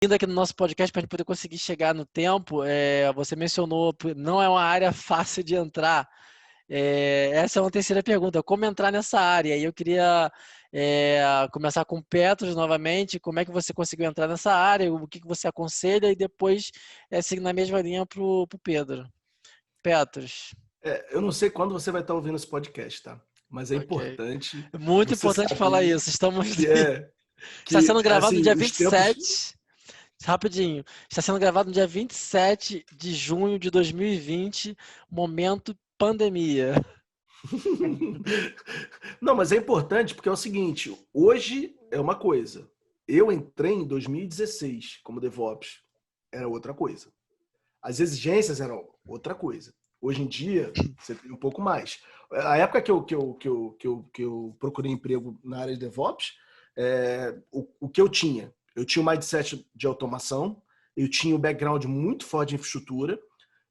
Ainda aqui no nosso podcast para a gente poder conseguir chegar no tempo, você mencionou, não é uma área fácil de entrar. Essa é uma terceira pergunta, como entrar nessa área? E eu queria começar com o Petros novamente, como é que você conseguiu entrar nessa área, o que você aconselha e depois seguir na mesma linha para o Pedro. Petros. Eu não sei quando você vai estar ouvindo esse podcast, tá? Mas é Ok. importante Muito você importante falar saber isso. Estamos Está que sendo gravado no assim, dia os tempos 27. Rapidinho. Está sendo gravado no dia 27 de junho de 2020, momento pandemia. Não, mas é importante porque é o seguinte, hoje é uma coisa. Eu entrei em 2016 como DevOps, era outra coisa. As exigências eram outra coisa. Hoje em dia, você tem um pouco mais. A época que eu procurei emprego na área de DevOps, o que eu tinha? Eu tinha um mindset de automação, eu tinha um background muito forte de infraestrutura,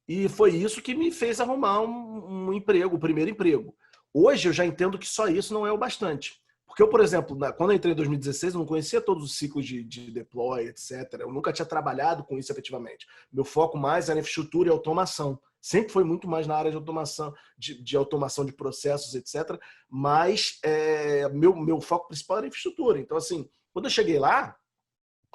e foi isso que me fez arrumar um emprego, o primeiro emprego. Hoje eu já entendo que só isso não é o bastante. Porque eu, por exemplo, quando eu entrei em 2016, eu não conhecia todos os ciclos de deploy, etc. Eu nunca tinha trabalhado com isso efetivamente. Meu foco mais era infraestrutura e automação. Sempre foi muito mais na área de automação, de automação de processos, etc. Mas meu foco principal era infraestrutura. Então, assim, quando eu cheguei lá,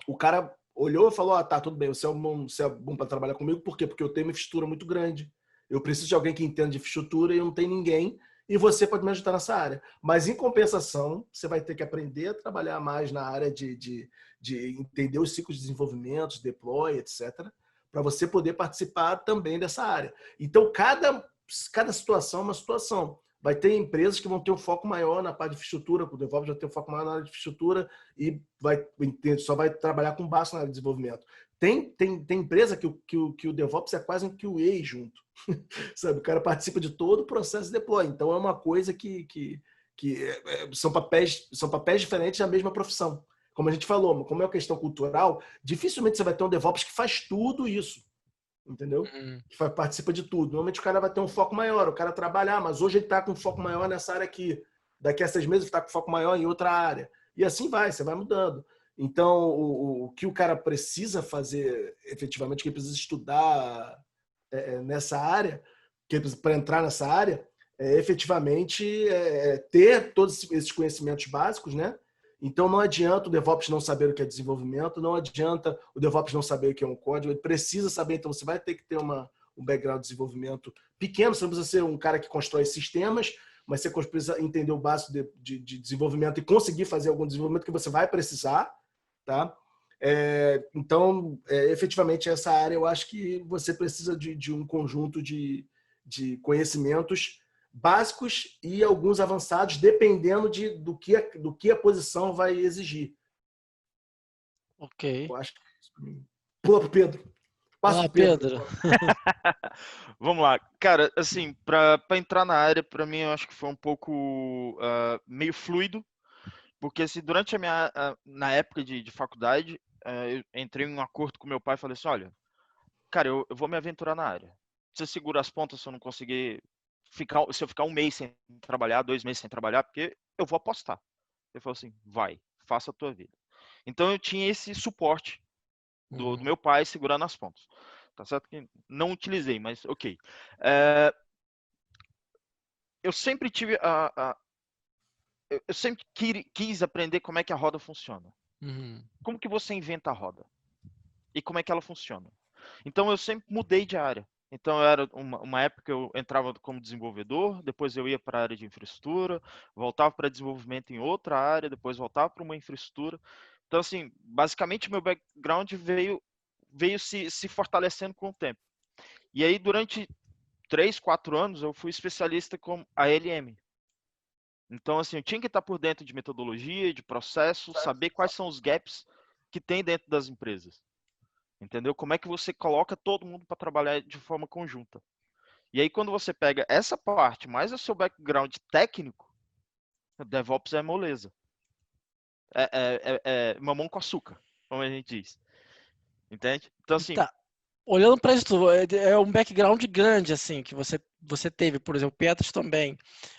o cara olhou e falou: tá, tudo bem, você é bom para trabalhar comigo, por quê? Porque eu tenho uma infraestrutura muito grande. Eu preciso de alguém que entenda de infraestrutura e eu não tenho ninguém, e você pode me ajudar nessa área. Mas, em compensação, você vai ter que aprender a trabalhar mais na área de entender os ciclos de desenvolvimento, deploy, etc., para você poder participar também dessa área. Então, cada situação é uma situação. Vai ter empresas que vão ter um foco maior na parte de infraestrutura, o DevOps vai ter um foco maior na área de infraestrutura e só vai trabalhar com base na área de desenvolvimento. Tem empresa que o DevOps é quase um QA junto. Sabe? O cara participa de todo o processo de deploy. Então é uma coisa que são papéis diferentes da mesma profissão. Como a gente falou, como é uma questão cultural, dificilmente você vai ter um DevOps que faz tudo isso. Entendeu? Que participa de tudo. Normalmente o cara vai ter um foco maior, o cara trabalhar, mas hoje ele está com um foco maior nessa área aqui. Daqui a 6 meses ele está com foco maior em outra área. E assim vai, você vai mudando. Então, o que o cara precisa fazer efetivamente, que ele precisa estudar nessa área, para entrar nessa área, efetivamente ter todos esses conhecimentos básicos, né? Então não adianta o DevOps não saber o que é desenvolvimento, não adianta o DevOps não saber o que é um código, ele precisa saber, então você vai ter que ter um background de desenvolvimento pequeno, você não precisa ser um cara que constrói sistemas, mas você precisa entender o básico de desenvolvimento e conseguir fazer algum desenvolvimento que você vai precisar, tá? Então, efetivamente, essa área eu acho que você precisa de um conjunto de conhecimentos básicos e alguns avançados, dependendo do que a posição vai exigir. Ok. Eu acho que é isso para mim. Pula pro Pedro. Passa pro Pedro. Vamos lá. Cara, assim, para entrar na área, para mim, eu acho que foi um pouco meio fluido, porque assim, durante na época de faculdade, eu entrei em um acordo com meu pai e falei assim, olha, cara, eu vou me aventurar na área. Você segura as pontas se eu não conseguir se eu ficar um mês sem trabalhar, 2 meses sem trabalhar, porque eu vou apostar. Ele falou assim, vai, faça a tua vida. Então eu tinha esse suporte do meu pai segurando as pontas. Tá certo que não utilizei, mas ok. Eu sempre tive eu sempre quis aprender como é que a roda funciona. Como que você inventa a roda? E como é que ela funciona? Então eu sempre mudei de área. Então era uma época eu entrava como desenvolvedor, depois eu ia para a área de infraestrutura, voltava para desenvolvimento em outra área, depois voltava para uma infraestrutura. Então assim, basicamente meu background veio se fortalecendo com o tempo. E aí durante 3, 4 anos eu fui especialista com ALM. Então assim, eu tinha que estar por dentro de metodologia, de processo, saber quais são os gaps que tem dentro das empresas. Entendeu? Como é que você coloca todo mundo para trabalhar de forma conjunta. E aí, quando você pega essa parte, mais o seu background técnico, o DevOps é moleza. É mamão com açúcar, como a gente diz. Entende? Então, assim... Tá. Olhando para isso, é um background grande, assim, que você você teve, por exemplo, Petros também,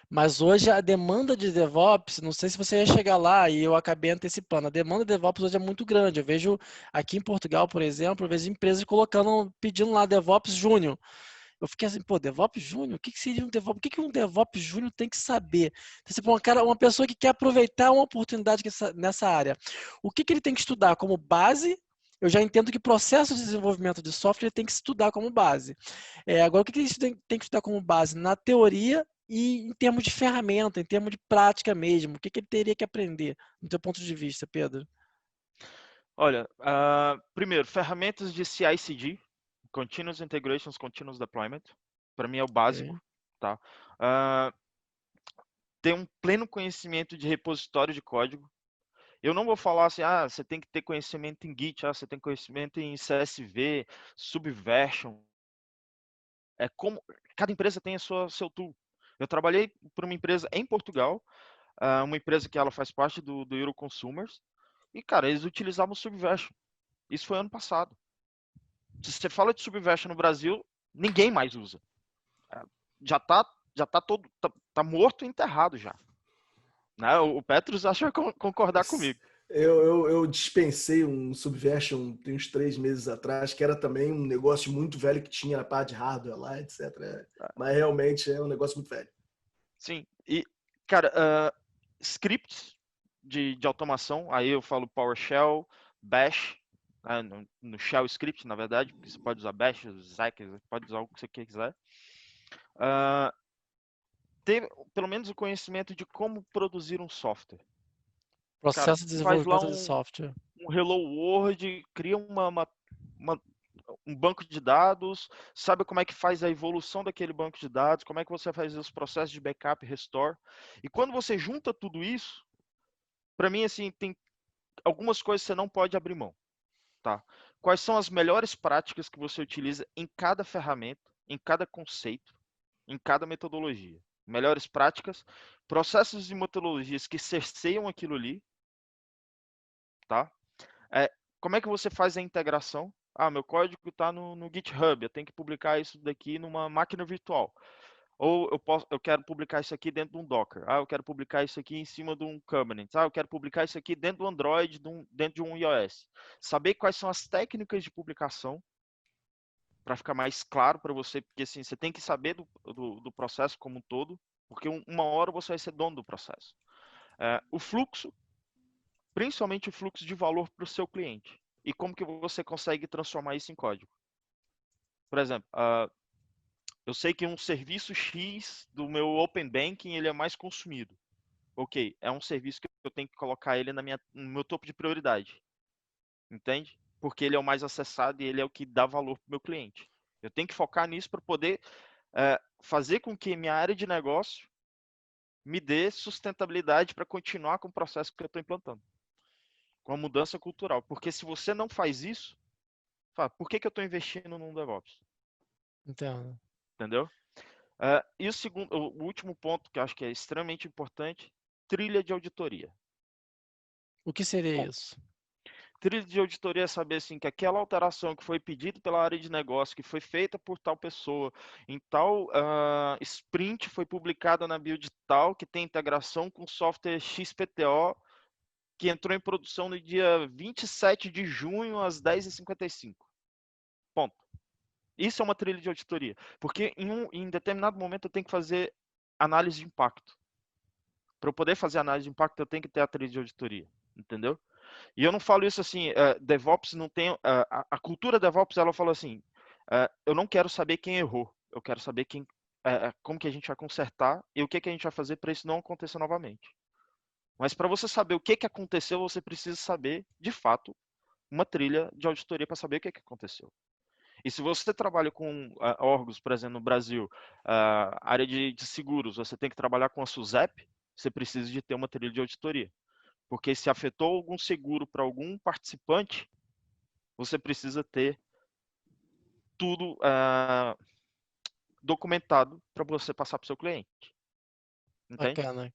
mas hoje a demanda de DevOps, não sei se você ia chegar lá e eu acabei antecipando, a demanda de DevOps hoje é muito grande. Eu vejo aqui em Portugal, por exemplo, eu vejo empresas colocando, pedindo lá DevOps Júnior. Eu fiquei assim, pô, DevOps Júnior? O que seria um DevOps? O que um DevOps Júnior tem que saber? Então, você põe uma pessoa que quer aproveitar uma oportunidade nessa área. O que ele tem que estudar como base? Eu já entendo que processo de desenvolvimento de software tem que estudar como base. Agora, o que ele tem que estudar como base? Na teoria e em termos de ferramenta, em termos de prática mesmo. O que ele teria que aprender, do teu ponto de vista, Pedro? Olha, primeiro, ferramentas de CI/CD, Continuous Integrations, Continuous Deployment, para mim é o básico, tá? Ter um pleno conhecimento de repositório de código. Eu não vou falar assim, você tem que ter conhecimento em Git, você tem conhecimento em CSV, Subversion. É como cada empresa tem seu tool. Eu trabalhei para uma empresa em Portugal, uma empresa que ela faz parte do Euroconsumers, e, cara, eles utilizavam Subversion. Isso foi ano passado. Se você fala de Subversion no Brasil, ninguém mais usa. Já tá todo, tá morto e enterrado já. Né? O Petros acha que vai concordar comigo. Eu dispensei um Subversion tem uns 3 meses atrás, que era também um negócio muito velho que tinha na parte de hardware lá, etc. Mas realmente é um negócio muito velho. Sim. E, cara, scripts de automação, aí eu falo PowerShell, Bash, no Shell Script, na verdade, porque você pode usar Bash, Zack, pode usar o que você quiser. Ter pelo menos o conhecimento de como produzir um software. Processo Cara, de faz lá desenvolvimento de software. um Hello World, cria um banco de dados, sabe como é que faz a evolução daquele banco de dados, como é que você faz os processos de backup e restore. E quando você junta tudo isso, para mim, assim, tem algumas coisas que você não pode abrir mão, tá? Quais são as melhores práticas que você utiliza em cada ferramenta, em cada conceito, em cada metodologia? Melhores práticas, processos e metodologias que cerceiam aquilo ali, tá? Como é que você faz a integração? Meu código está no GitHub, eu tenho que publicar isso daqui numa máquina virtual. Ou eu quero publicar isso aqui dentro de um Docker. Eu quero publicar isso aqui em cima de um Kubernetes. Eu quero publicar isso aqui dentro do Android, dentro de um iOS. Saber quais são as técnicas de publicação, para ficar mais claro para você, porque assim, você tem que saber do processo como um todo, porque uma hora você vai ser dono do processo. O fluxo, principalmente o fluxo de valor para o seu cliente. E como que você consegue transformar isso em código. Por exemplo, eu sei que um serviço X do meu Open Banking ele é mais consumido. Ok, é um serviço que eu tenho que colocar ele no meu topo de prioridade. Entende? Porque ele é o mais acessado e ele é o que dá valor para o meu cliente. Eu tenho que focar nisso para poder fazer com que minha área de negócio me dê sustentabilidade para continuar com o processo que eu estou implantando. Com a mudança cultural. Porque se você não faz isso, por que eu estou investindo num DevOps? Entendo. Entendeu? E o último ponto que eu acho que é extremamente importante, trilha de auditoria. O que seria isso? Trilha de auditoria é saber assim, que aquela alteração que foi pedida pela área de negócio, que foi feita por tal pessoa, em tal sprint foi publicada na build tal, que tem integração com software XPTO, que entrou em produção no dia 27 de junho, às 10h55. Ponto. Isso é uma trilha de auditoria. Porque em determinado momento eu tenho que fazer análise de impacto. Para eu poder fazer análise de impacto, eu tenho que ter a trilha de auditoria. Entendeu? E eu não falo isso assim, DevOps não tem... a cultura DevOps, ela fala assim, eu não quero saber quem errou. Eu quero saber como que a gente vai consertar e o que a gente vai fazer para isso não acontecer novamente. Mas para você saber o que aconteceu, você precisa saber, de fato, uma trilha de auditoria para saber o que aconteceu. E se você trabalha com órgãos, por exemplo, no Brasil, área de seguros, você tem que trabalhar com a SUSEP, você precisa de ter uma trilha de auditoria. Porque se afetou algum seguro para algum participante, você precisa ter tudo documentado para você passar para o seu cliente. Entende? Bacana.